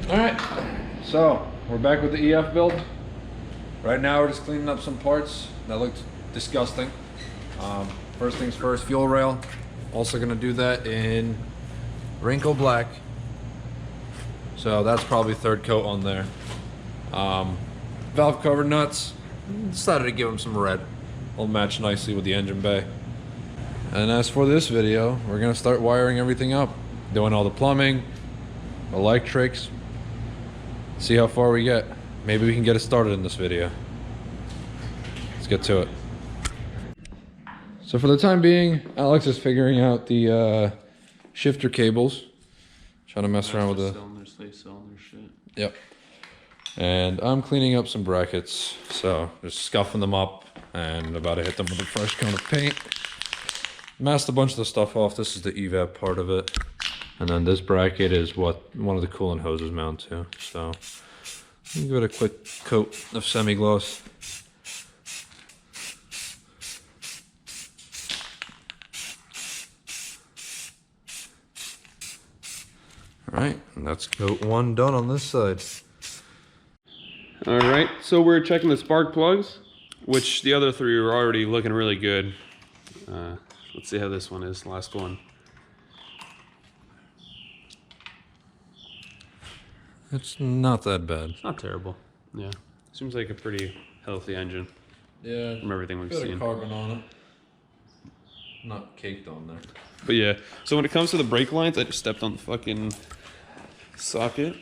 All right, so we're back with the EF build. Right now we're just cleaning up some parts that looked disgusting. First things first, fuel rail. Also gonna do that in wrinkle black. So that's probably third coat on there. Valve cover nuts, decided to give them some red. Will match nicely with the engine bay. And as for this video, we're gonna start wiring everything up. Doing all the plumbing, electrics. See how far we get. Maybe we can get it started in this video. Let's get to it. So for the time being, Alex is figuring out the shifter cables. Trying to mess around with the cylinders, cylinder shit. Yep. And I'm cleaning up some brackets. So just scuffing them up and about to hit them with a fresh coat of paint. Masked a bunch of the stuff off. This is the evap part of it. And then this bracket is what one of the coolant hoses mount to. So give it a quick coat of semi-gloss. Alright, and that's coat one done on this side. Alright, so we're checking the spark plugs, which the other three are already looking really good. Let's see how this one is, last one. It's not that bad. It's not terrible. Yeah. Seems like a pretty healthy engine. Yeah. From everything we've Bit seen. of carbon on it. Not caked on there. But yeah, so when it comes to the brake lines, I just stepped on the fucking socket.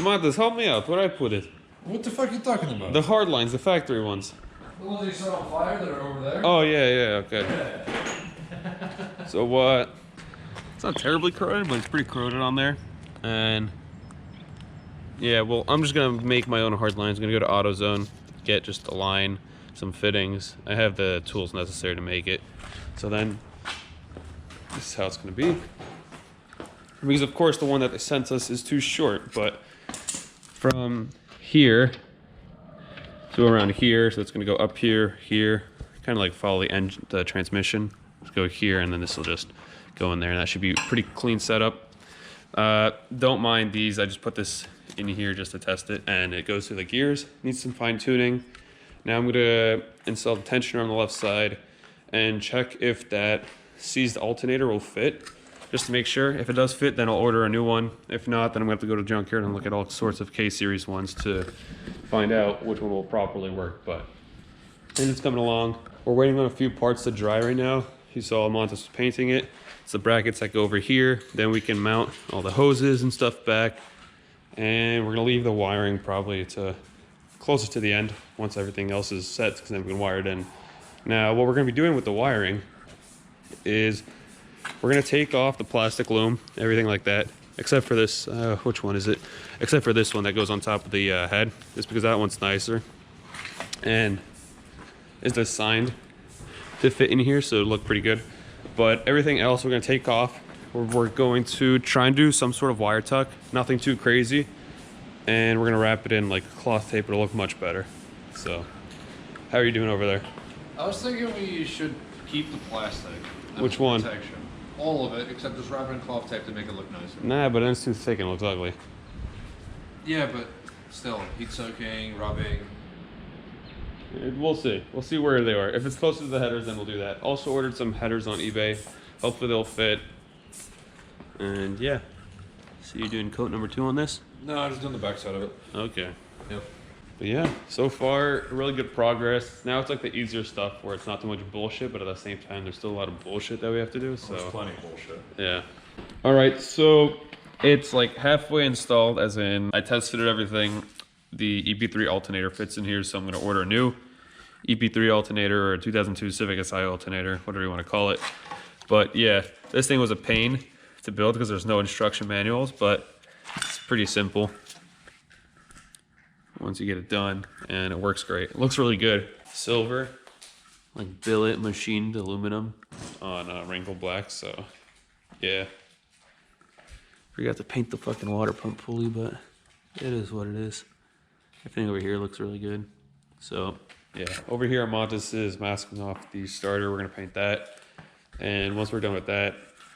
Montes, help me out. Where'd I put it? What the fuck are you talking about? The hard lines, the factory ones. The ones you set on fire that are over there? Oh, yeah, okay. So what? It's not terribly corroded, but it's pretty corroded on there. And yeah, well, I'm just gonna make my own hard lines. I'm gonna go to AutoZone, get just a line, some fittings. I have the tools necessary to make it. So then, this is how it's gonna be. Because of course the one that they sent us is too short, but from here to around here, so it's gonna go up here, here, kind of like follow the engine, the transmission. Just go here, and then this will just go in there, and that should be a pretty clean setup. Don't mind these. I just put this in here just to test it, and it goes through the gears. Needs some fine tuning. Now I'm gonna install the tensioner on the left side and check if that seized alternator will fit, just to make sure. If it does fit, then I'll order a new one. If not, then I'm gonna have to go to junkyard and look at all sorts of K-series ones to find out which one will properly work. But it's coming along. We're waiting on a few parts to dry right now. You saw Montes painting it. It's the brackets that go over here. Then we can mount all the hoses and stuff back. And we're gonna leave the wiring probably to closer to the end once everything else is set, because then we can wire it in. Now, what we're gonna be doing with the wiring is we're gonna take off the plastic loom, everything like that, except for this, which one is it? Except for this one that goes on top of the head, just because that one's nicer. And is designed to fit in here, so it'll look pretty good. But everything else we're gonna take off. We're going to try and do some sort of wire tuck, nothing too crazy. And we're gonna wrap it in like cloth tape, it'll look much better. So, how are you doing over there? I was thinking we should keep the plastic. Which one? Protection. All of it, except just wrap it in cloth tape to make it look nicer. Nah, but then it's too thick and it looks ugly. Yeah, but still, heat soaking, rubbing. We'll see. We'll see where they are. If it's closer to the headers, then we'll do that. Also ordered some headers on eBay. Hopefully they'll fit. And yeah. So you're doing coat number 2 on this? No, I'm just doing the back side of it. Okay. Yep. But yeah, so far, really good progress. Now it's like the easier stuff where it's not too much bullshit, but at the same time, there's still a lot of bullshit that we have to do. So there's plenty of bullshit. Yeah. All right, so it's like halfway installed, as in I test fitted everything. The EP3 alternator fits in here, so I'm gonna order a new EP3 alternator or a 2002 Civic Si alternator, whatever you want to call it. But yeah, this thing was a pain to build because there's no instruction manuals, but it's pretty simple once you get it done, and it works great. It looks really good. Silver, like billet machined aluminum on wrinkle black, so yeah. Forgot to paint the fucking water pump pulley, but it is what it is. Everything over here looks really good. So yeah, over here Montes is masking off the starter. We're gonna paint that. And once we're done with that,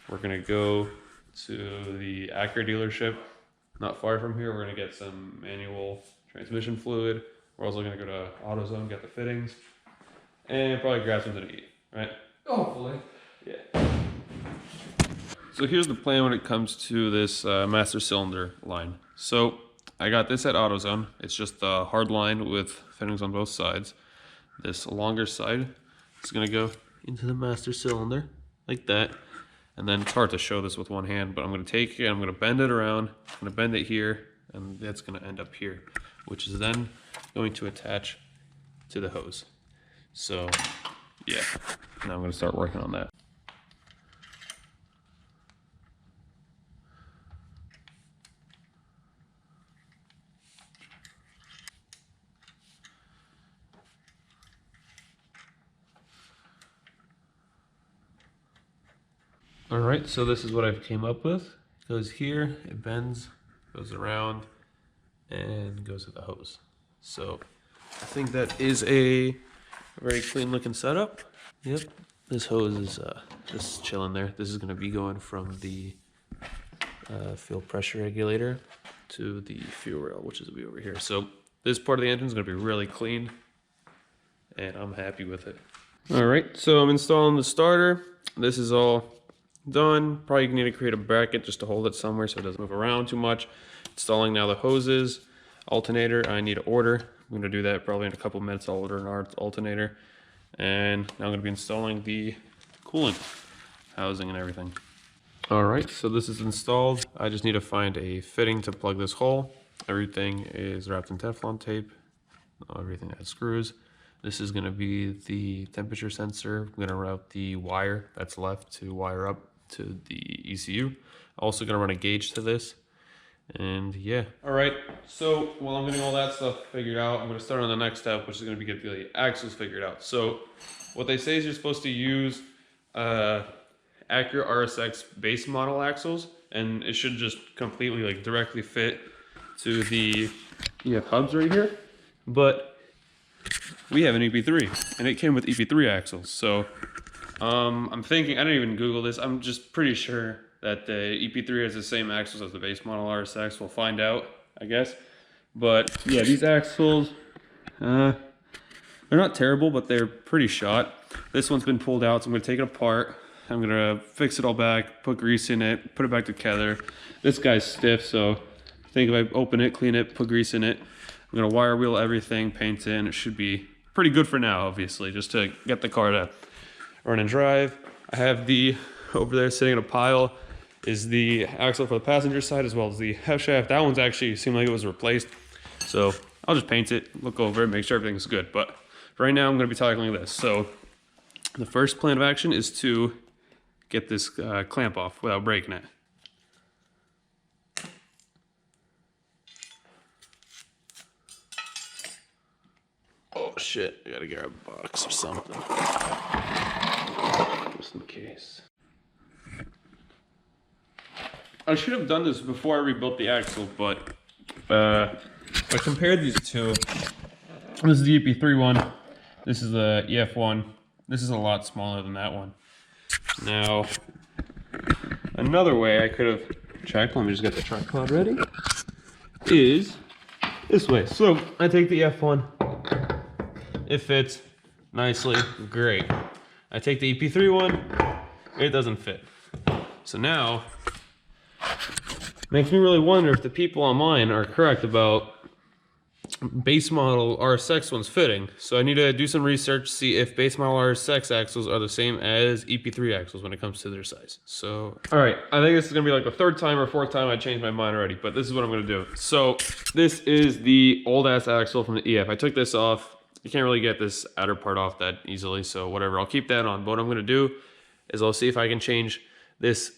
we're gonna go to the Acura dealership not far from here, we're gonna get some manual transmission fluid. We're also gonna go to AutoZone, get the fittings, and probably grab something to eat, right? Hopefully. Yeah. So here's the plan when it comes to this master cylinder line. So I got this at AutoZone. It's just a hard line with fittings on both sides. This longer side is gonna go into the master cylinder like that. And then it's hard to show this with one hand, but I'm gonna take it, I'm gonna bend it around, I'm gonna bend it here, and that's gonna end up here, which is then going to attach to the hose. So yeah, now I'm gonna start working on that. All right, so this is what I've came up with. It goes here, it bends, goes around, and goes to the hose. So I think that is a very clean looking setup. Yep, this hose is just chilling there. This is gonna be going from the fuel pressure regulator to the fuel rail, which is gonna be over here. So this part of the engine is gonna be really clean, and I'm happy with it. All right, so I'm installing the starter. This is all done. Probably need to create a bracket just to hold it somewhere so it doesn't move around too much. Installing now the hoses, alternator. I need to order. I'm going to do that probably in a couple minutes. I'll order an alternator, and now I'm going to be installing the coolant housing and everything. All right, so this is installed. I just need to find a fitting to plug this hole. Everything is wrapped in Teflon tape. Everything has screws. This is going to be the temperature sensor. I'm going to route the wire that's left to wire up to the ECU. Also going to run a gauge to this. And yeah. All right, so while I'm getting all that stuff figured out, I'm going to start on the next step, which is going to be get the axles figured out. So what they say is you're supposed to use accurate RSX base model axles, and it should just completely like directly fit to the EF hubs right here. But we have an EP3, and it came with EP3 axles. So I'm thinking, I didn't even Google this, I'm just pretty sure that the EP3 has the same axles as the base model RSX. We'll find out, I guess. But yeah, these axles, they're not terrible, but they're pretty shot. This one's been pulled out, so I'm gonna take it apart. I'm gonna fix it all back, put grease in it, put it back together. This guy's stiff, so I think if I open it, clean it, put grease in it, I'm gonna wire wheel everything, paint it, and it should be pretty good for now, obviously, just to get the car to run and drive. I have the, over there sitting in a pile, is the axle for the passenger side as well as the F shaft. That one's actually seemed like it was replaced. So I'll just paint it, look over it, make sure everything's good. But right now I'm gonna be tackling this. So the first plan of action is to get this clamp off without breaking it. Oh shit, I gotta grab a box or something. Just in case. I should have done this before I rebuilt the axle, but I compared these two. This is the EP3 one. This is the EF one. This is a lot smaller than that one. Now, another way I could have checked, let me just get the tripod ready, is this way. So I take the F1, it fits nicely, great. I take the EP3 one, it doesn't fit. So now, makes me really wonder if the people online are correct about base model RSX ones fitting. So I need to do some research, see if base model RSX axles are the same as EP3 axles when it comes to their size. So, all right, I think this is gonna be like the third time or fourth time I changed my mind already, but this is what I'm gonna do. So this is the old ass axle from the EF. I took this off. You can't really get this outer part off that easily, so whatever, I'll keep that on. But what I'm gonna do is I'll see if I can change this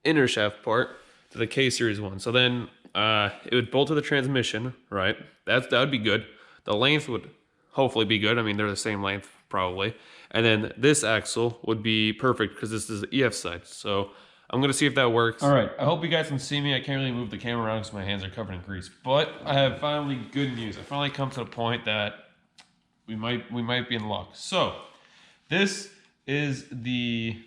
inner shaft part to the K series one. So then it would bolt to the transmission, right? That would be good. The length would hopefully be good. I mean, they're the same length probably. And then this axle would be perfect because this is the EF side. So I'm gonna see if that works. All right, I hope you guys can see me. I can't really move the camera around because my hands are covered in grease. But I have finally good news. I finally come to the point that we might be in luck. So this is the,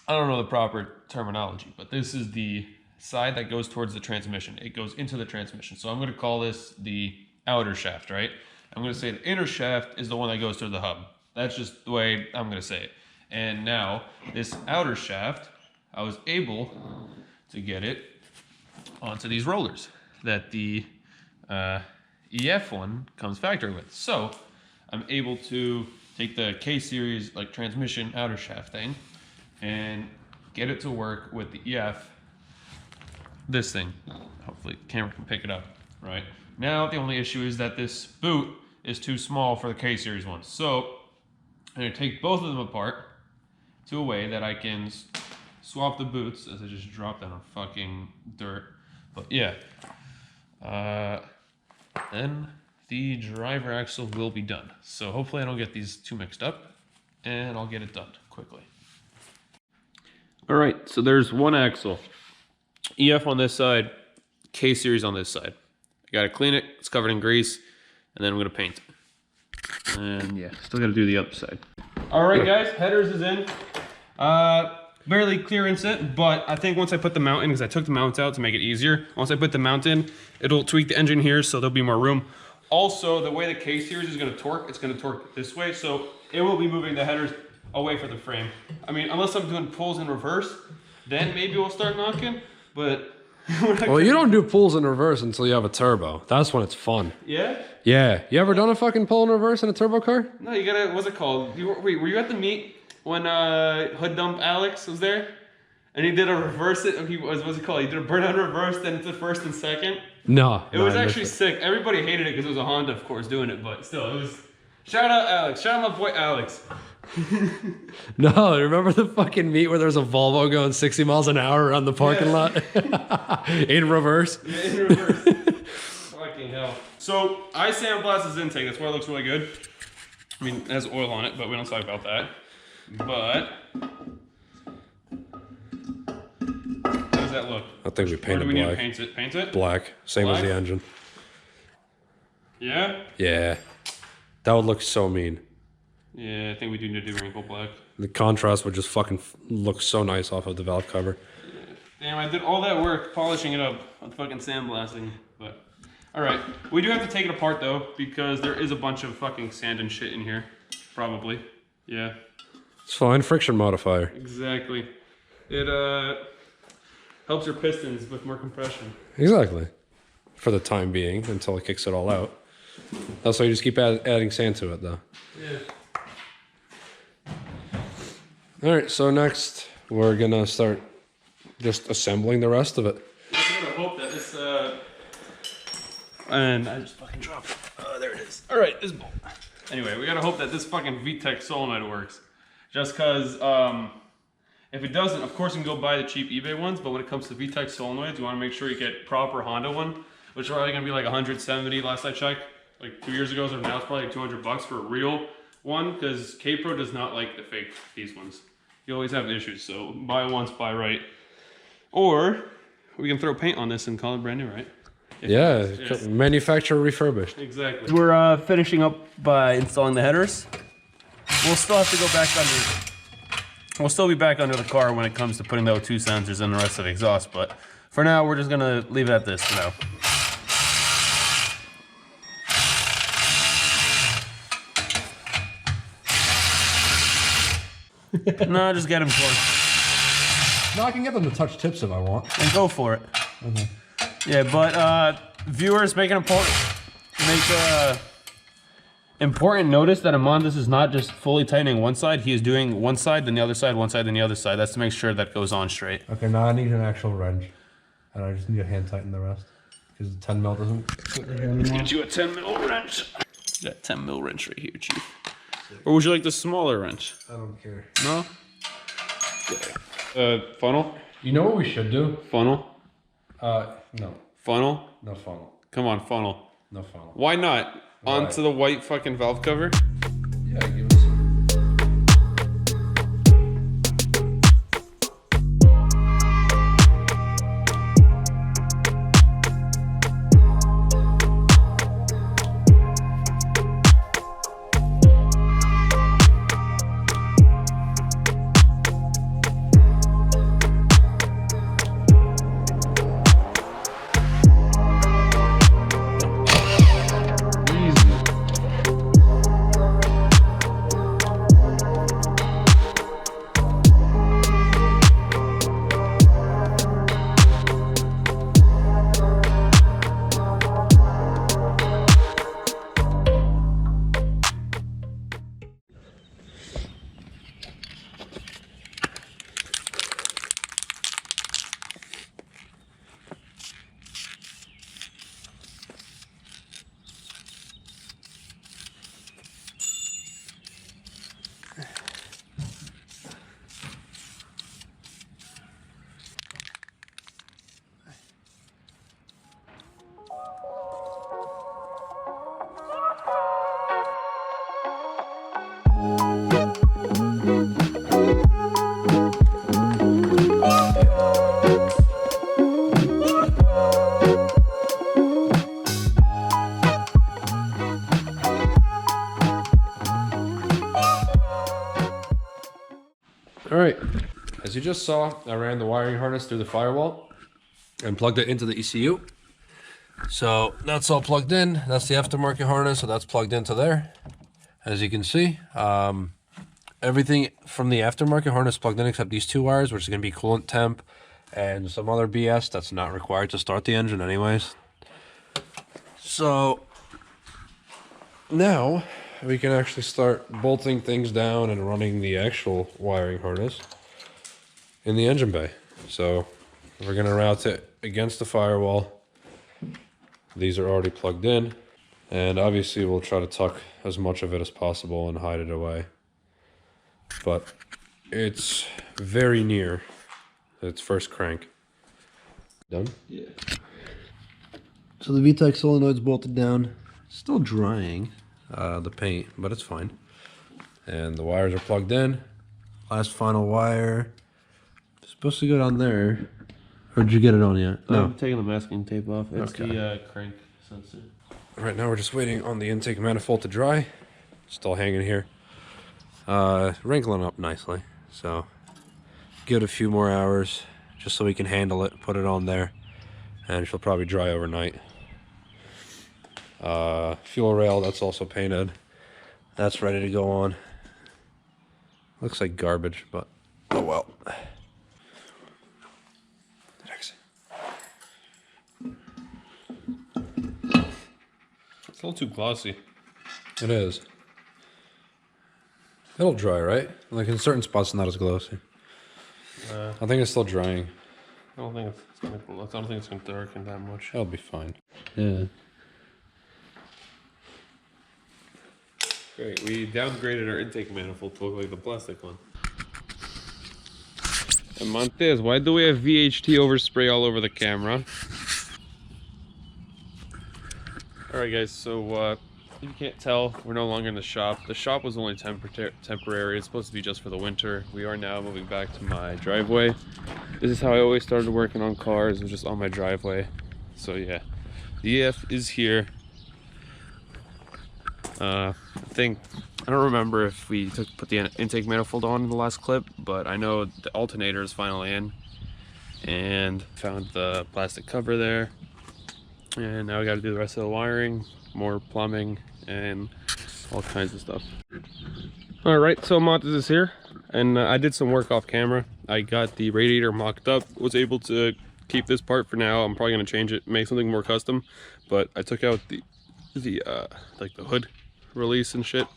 I don't know the proper terminology, but this is the side that goes towards the transmission. It goes into the transmission. So I'm going to call this the outer shaft, right? I'm going to say the inner shaft is the one that goes to the hub. That's just the way I'm going to say it. And now this outer shaft, I was able to get it onto these rollers that the EF one comes factory with. So I'm able to take the K series like transmission outer shaft thing and get it to work with the EF, this thing. Hopefully the camera can pick it up, right? Now the only issue is that this boot is too small for the K series one. So I'm gonna take both of them apart to a way that I can swap the boots, as I just dropped on fucking dirt. But yeah, then the driver axle will be done. So hopefully I don't get these too mixed up, and I'll get it done quickly. All right, so there's one axle. EF on this side, K series on this side. I gotta clean it, it's covered in grease, and then I'm gonna paint it. And yeah, still gotta do the other side. All right guys, headers is in. Barely clearance it, but I think once I put the mount in, because I took the mount out to make it easier, once I put the mount in, it'll tweak the engine here so there'll be more room. Also, the way the K series is gonna torque, it's gonna torque this way, so it will be moving the headers away from the frame. I mean, unless I'm doing pulls in reverse, then maybe we'll start knocking, but... Well, you don't do pulls in reverse until you have a turbo. That's when it's fun. Yeah? Yeah. You ever done a fucking pull in reverse in a turbo car? No, you gotta, what's it called? Wait, were you at the meet when Hood Dump Alex was there? And he did a reverse, what's it called? He did a burnout reverse, then it's a first and second? No. It was actually sick. Everybody hated it because it was a Honda, of course, doing it, but still, it was... Shout out Alex. Shout out my boy Alex. No, remember the fucking meet where there was a Volvo going 60 miles an hour around the parking lot? In reverse? Yeah, in reverse. Fucking hell. So, I sandblast this intake. That's why it looks really good. I mean, it has oil on it, but we don't talk about that. But... how does that look? I think we Or do painted we need to black. paint it? Paint it? Black. Same as Black? the engine. Yeah? Yeah. That would look so mean. Yeah, I think we do need to do wrinkle black. The contrast would just fucking look so nice off of the valve cover. Damn, I did all that work polishing it up with fucking sandblasting, but... Alright, we do have to take it apart though, because there is a bunch of fucking sand and shit in here. Probably. Yeah. It's fine. Friction modifier. Exactly. It helps your pistons with more compression. Exactly. For the time being, until it kicks it all out. That's why you just keep adding sand to it though. Yeah. Alright, so next we're gonna start just assembling the rest of it. I'm gonna hope that this and I just fucking dropped it. Oh, there it is. Alright, this bolt. Anyway, we gotta hope that this fucking VTEC solenoid works. Just cause if it doesn't, of course you can go buy the cheap eBay ones, but when it comes to VTEC solenoids, you wanna make sure you get proper Honda one, which is probably gonna be like 170 last I checked, like 2 years ago, so now it's probably like $200 for a real one, because K-Pro does not like the fake, these ones. You always have issues, so buy once, buy right. Or we can throw paint on this and call it brand new, right? Yeah, Yes. manufacturer refurbished. Exactly. We're finishing up by installing the headers. We'll still have to go back under. We'll still be back under the car when it comes to putting the O2 sensors and the rest of the exhaust, but for now, we're just gonna leave it at this for now. No, just get them torqued. No, I can get them to touch tips if I want. And go for it. Yeah, but viewers, make important notice that Amandus is not just fully tightening one side. He is doing one side, then the other side, one side, then the other side. That's to make sure that goes on straight. Okay, now I need an actual wrench. And I just need to hand tighten the rest. Because the 10 mil doesn't fit right here anymore. Get you a 10 mil wrench. Got 10 mil wrench right here, Chief. Or would you like the smaller wrench? I don't care. No? Funnel? You know what we should do? Funnel? No. Funnel? No funnel. Come on, funnel. No funnel. Why not? Why? Onto the white fucking valve cover? Yeah, give us some. As you just saw, I ran the wiring harness through the firewall and plugged it into the ECU. So that's all plugged in. That's the aftermarket harness, so that's plugged into there. As you can see, everything from the aftermarket harness plugged in except these 2 wires, which is going to be coolant temp and some other BS that's not required to start the engine anyways. So now we can actually start bolting things down and running the actual wiring harness in the engine bay. So we're going to route it against the firewall. These are already plugged in, and obviously we'll try to tuck as much of it as possible and hide it away. But it's very near its first crank. Done? Yeah. So the VTEC solenoid's bolted down. Still drying the paint, but it's fine. And the wires are plugged in. Last final wire. Supposed to go down there. Or did you get it on yet? No. I'm taking the masking tape off. It's Okay. the crank sensor. Right now we're just waiting on the intake manifold to dry. Still hanging here. Wrinkling up nicely. So give it a few more hours just so we can handle it, put it on there, and she'll probably dry overnight. Fuel rail, that's also painted. That's ready to go on. Looks like garbage, but oh well. It's a little too glossy. It is. It'll dry, right? Like in certain spots, not as glossy. I think it's still drying. I don't think it's gonna darken that much. It'll be fine. Yeah. Great. We downgraded our intake manifold to look like the plastic one. And Montez, why do we have VHT overspray all over the camera? Alright guys, so if you can't tell, we're no longer in the shop. The shop was only temporary. It's supposed to be just for the winter. We are now moving back to my driveway. This is how I always started working on cars. It was just on my driveway. So yeah, the EF is here. I don't remember if we put the intake manifold on in the last clip, but I know the alternator is finally in, and found the plastic cover there. And now we got to do the rest of the wiring, more plumbing, and all kinds of stuff. All right, so Montez is here, and I did some work off camera. I got the radiator mocked up, was able to keep this part for now. I'm probably gonna change it, make something more custom, but I took out the like the hood release and shit,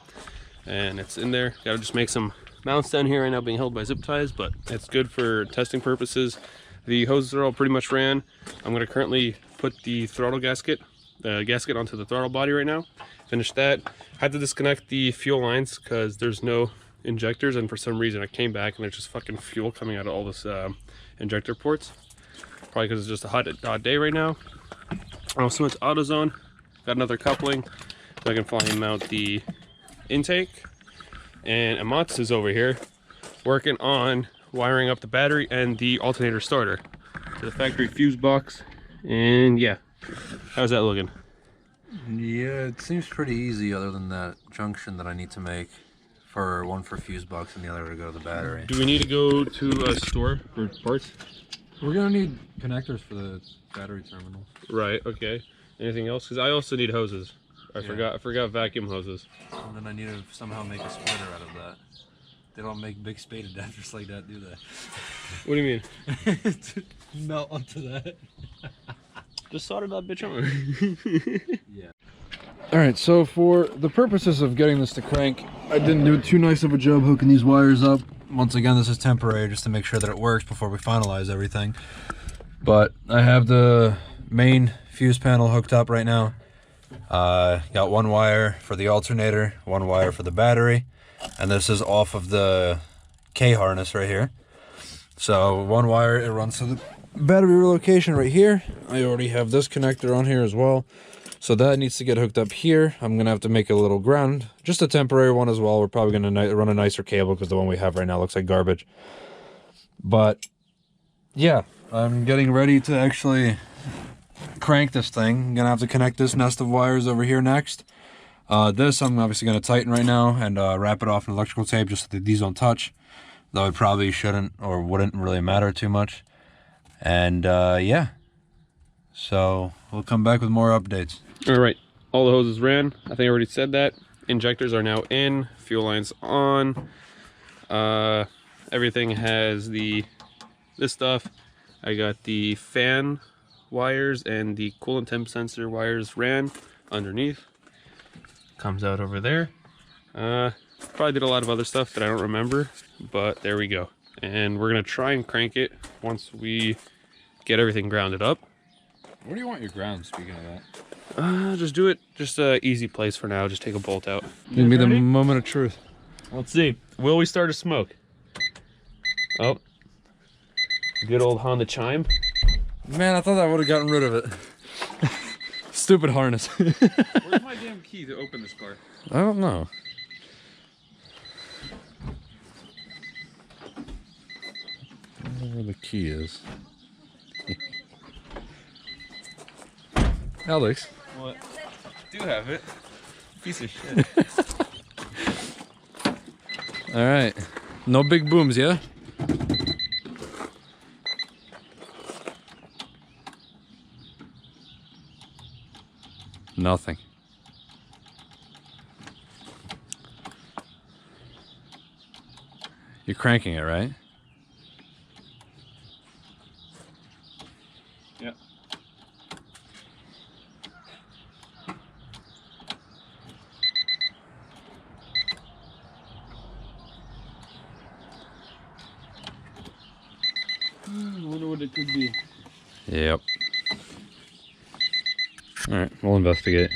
and it's in there. Gotta just make some mounts down here right now, being held by zip ties, but it's good for testing purposes. The hoses are all pretty much ran. I'm gonna currently put the throttle gasket onto the throttle body right now. Finish that. Had to disconnect the fuel lines because there's no injectors, and for some reason I came back and there's just fucking fuel coming out of all this injector ports. Probably because it's just a hot day right now. I also went to AutoZone, got another coupling so I can finally mount the intake. And Amatsu is over here working on wiring up the battery and the alternator starter to the factory fuse box. And yeah, how's that looking? Yeah, it seems pretty easy other than that junction that I need to make. For one for fuse box and the other to go to the battery. Do we need to go to a store for parts? We're gonna need connectors for the battery terminals. Right, okay. Anything else? Because I also need hoses. I forgot vacuum hoses. And then I need to somehow make a splitter out of that. They don't make big spade adapters like that, do they? What do you mean? To melt onto that. Just solder that bitch on. Yeah. Alright, so for the purposes of getting this to crank, I didn't do too nice of a job hooking these wires up. Once again, this is temporary just to make sure that it works before we finalize everything. But I have the main fuse panel hooked up right now. Got one wire for the alternator, one wire for the battery, and this is off of the K harness right here. So one wire, it runs to the battery relocation right here. I already have this connector on here as well. So that needs to get hooked up here. I'm gonna have to make a little ground, just a temporary one as well. We're probably gonna run a nicer cable because the one we have right now looks like garbage. But yeah, I'm getting ready to actually crank this thing. I'm gonna have to connect this nest of wires over here next. This I'm obviously gonna tighten right now and wrap it off in electrical tape just so that these don't touch. though it probably shouldn't or wouldn't really matter too much. And yeah, so we'll come back with more updates. All right, all the hoses ran. I think I already said that. Injectors are now in, fuel lines on. Everything has this stuff. I got the fan wires and the coolant temp sensor wires ran underneath. Comes out over there. Probably did a lot of other stuff that I don't remember, but there we go. And we're gonna try and crank it once we get everything grounded up. Where do you want your ground, speaking of that? Just do it, just a easy place for now. Just take a bolt out. Gonna be the moment of truth. Let's see. Will we start a smoke? Oh. Good old Honda chime. Man, I thought I would have gotten rid of it. Stupid harness. Where's my damn key to open this car? I don't know. I don't know where the key is. Alex. What? Do have it. Piece of shit. All right. No big booms, yeah? Nothing. You're cranking it, right? Yep. I wonder what it could be. Yep. All right, we'll investigate.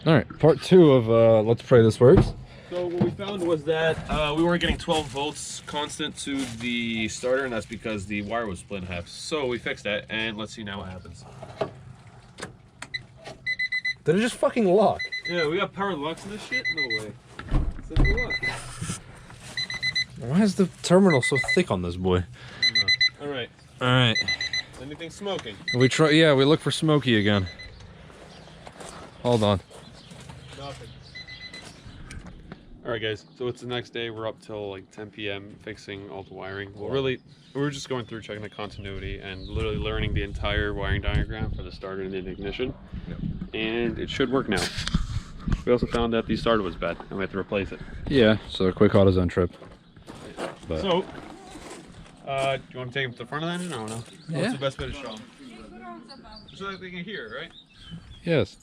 All right, part 2 of Let's Pray This Works. So what we found was that we weren't getting 12 volts constant to the starter, and that's because the wire was split in half. So we fixed that, and let's see now what happens. Did it just fucking lock? Yeah, we got power locks in this shit? No way. Simple lock. Why is the terminal so thick on this boy? All right. All right. Anything smoking? We try. Yeah, we look for Smokey again. Hold on. Nothing. All right, guys. So it's the next day. We're up till like 10 p.m. fixing all the wiring. Well, really, we were just going through checking the continuity and literally learning the entire wiring diagram for the starter and the ignition. Yep. And it should work now. We also found that the starter was bad and we have to replace it. Yeah. So a quick AutoZone trip. But. So, do you want to take them to the front of the engine? I don't know. Yeah. What's the best way to show them? So that they can hear, right? Yes.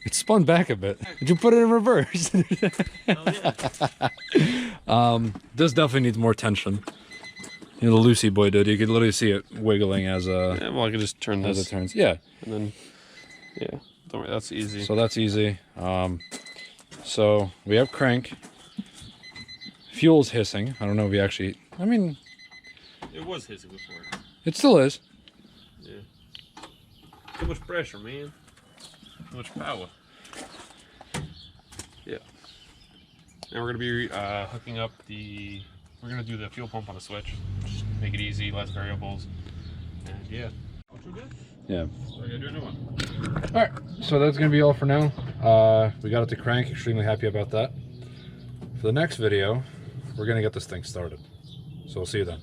It spun back a bit. Did you put it in reverse? Oh, yeah. This definitely needs more tension. You know, the Lucy boy did. You could literally see it wiggling as Yeah, well, I can just turn as this. it turns. Yeah. And then, yeah, don't worry, that's easy. So that's easy. So we have crank. Fuel's hissing. I don't know if we actually. I mean, It was hissing before. it still is. Yeah. Too much pressure, man. Too much power. Yeah. And we're gonna be hooking up the. We're gonna do the fuel pump on a switch. Just make it easy, less variables. And yeah. Yeah. So we're gonna do a new one. All right. So that's gonna be all for now. We got it to crank. Extremely happy about that. For the next video, we're gonna get this thing started. So we'll see you then.